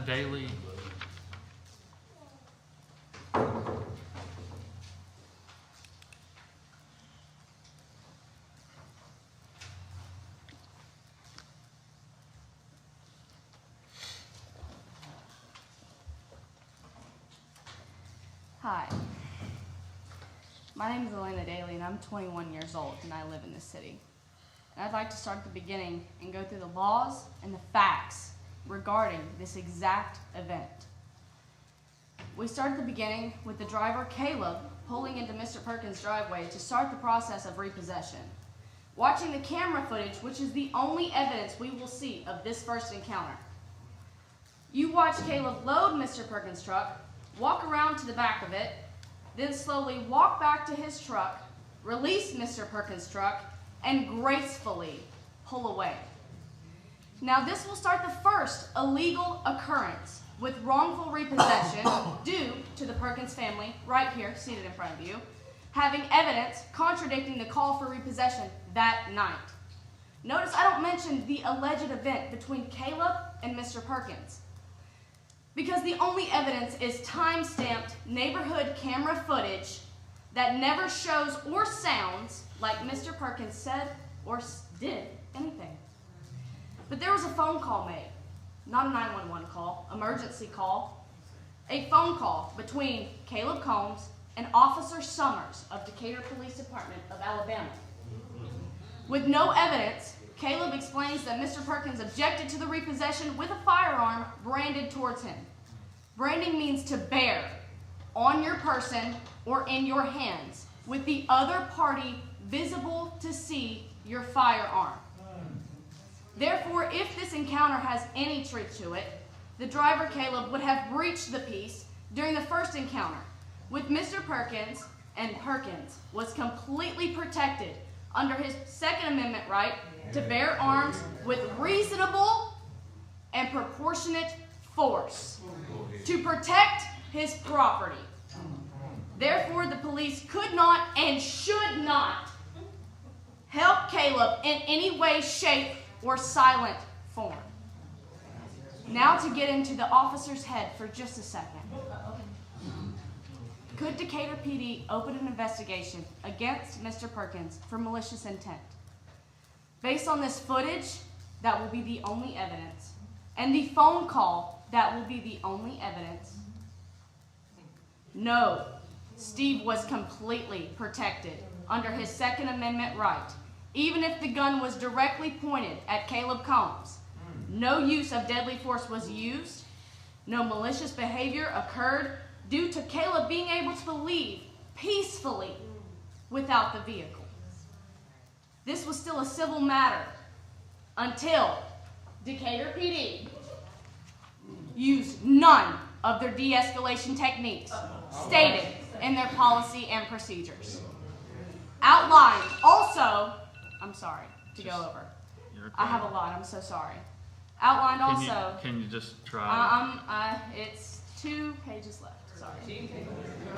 Daly. Hi, my name is Elena Daly and I'm 21 years old and I live in this city. And I'd like to start at the beginning and go through the laws and the facts regarding this exact event. We start at the beginning with the driver, Caleb, pulling into Mr. Perkins' driveway to start the process of repossession. Watching the camera footage, which is the only evidence we will see of this first encounter. You watch Caleb load Mr. Perkins' truck, walk around to the back of it, then slowly walk back to his truck, release Mr. Perkins' truck, and gracefully pull away. Now this will start the first illegal occurrence with wrongful repossession due to the Perkins family, right here, seated in front of you, having evidence contradicting the call for repossession that night. Notice I don't mention the alleged event between Caleb and Mr. Perkins, because the only evidence is time-stamped neighborhood camera footage that never shows or sounds like Mr. Perkins said or did anything. But there was a phone call made, not a 911 call, emergency call, a phone call between Caleb Combs and Officer Summers of Decatur Police Department of Alabama. With no evidence, Caleb explains that Mr. Perkins objected to the repossession with a firearm branded towards him. Branding means to bear on your person or in your hands, with the other party visible to see your firearm. Therefore, if this encounter has any truth to it, the driver, Caleb, would have breached the peace during the first encounter with Mr. Perkins, and Perkins was completely protected under his Second Amendment right to bear arms with reasonable and proportionate force to protect his property. Therefore, the police could not and should not help Caleb in any way, shape, or silent form. Now to get into the officer's head for just a second. Could Decatur PD open an investigation against Mr. Perkins for malicious intent? Based on this footage, that will be the only evidence, and the phone call, that will be the only evidence. No, Steve was completely protected under his Second Amendment right, even if the gun was directly pointed at Caleb Combs. No use of deadly force was used. No malicious behavior occurred due to Caleb being able to leave peacefully without the vehicle. This was still a civil matter until Decatur PD used none of their de-escalation techniques stated in their policy and procedures. Outlined also, I'm sorry to go over. I have a lot, I'm so sorry. Outlined also. Can you just try? It's 2 pages left, sorry.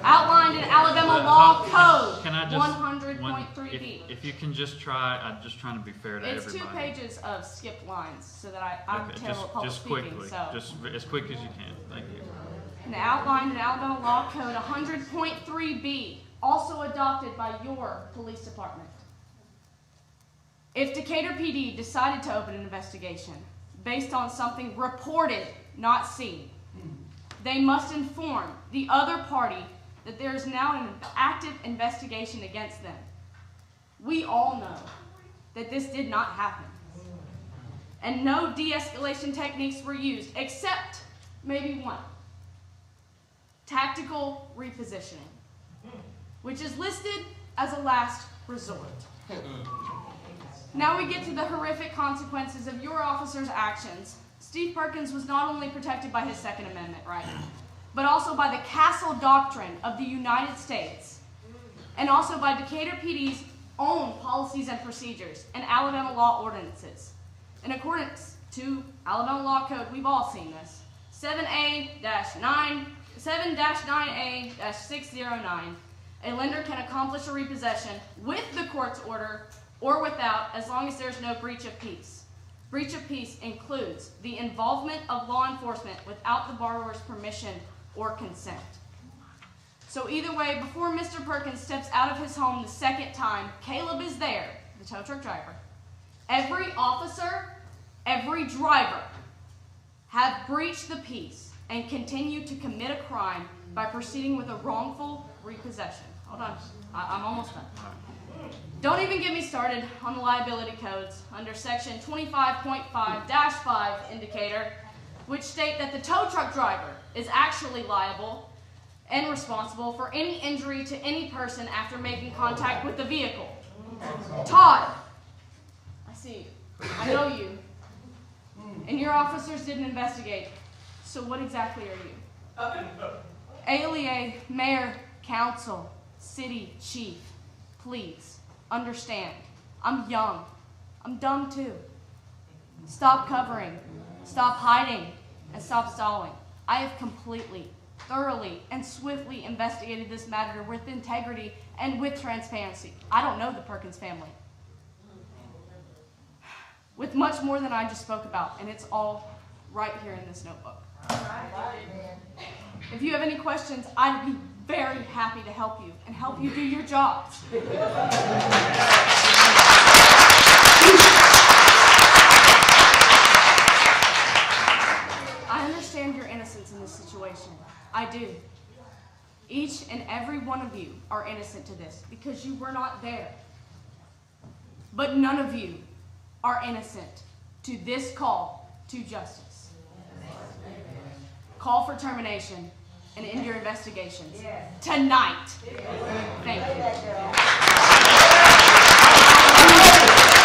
Outlined in Alabama Law Code 100.3b. If you can just try, I'm just trying to be fair to everybody. It's 2 pages of skipped lines so that I can tell public just speaking. Quickly, so. just as quick as you can. Thank you. And outlined in Alabama Law Code 100.3b, also adopted by your police department. If Decatur PD decided to open an investigation based on something reported, not seen, they must inform the other party that there is now an active investigation against them. We all know that this did not happen. And no de-escalation techniques were used, except maybe one. Tactical repositioning, which is listed as a last resort. Now we get to the horrific consequences of your officer's actions. Steve Perkins was not only protected by his Second Amendment right, but also by the Castle Doctrine of the United States, and also by Decatur PD's own policies and procedures and Alabama law ordinances. In accordance to Alabama Law Code, we've all seen this, 7-9A-609, a lender can accomplish a repossession with the court's order or without, as long as there's no breach of peace. Breach of peace includes the involvement of law enforcement without the borrower's permission or consent. So either way, before Mr. Perkins steps out of his home the second time, Caleb is there, the tow truck driver. Every officer, every driver have breached the peace and continue to commit a crime by proceeding with a wrongful repossession. Hold on, I'm almost done. Don't even get me started on the liability codes under section 25.5-5 in Decatur, which state that the tow truck driver is actually liable and responsible for any injury to any person after making contact with the vehicle. Todd, I see you. I know you. And your officers didn't investigate. So what exactly are you? ALEA, Mayor, Counsel, City Chief, please understand. I'm young. I'm dumb too. Stop covering, stop hiding, and stop stalling. I have completely, thoroughly, and swiftly investigated this matter with integrity and with transparency. I don't know the Perkins family. With much more than I just spoke about, and it's all right here in this notebook. If you have any questions, I'd be very happy to help you and help you do your jobs. I understand your innocence in this situation. I do. Each and every one of you are innocent to this because you were not there. But none of you are innocent to this call to justice. Call for termination and end your investigations tonight. Thank you.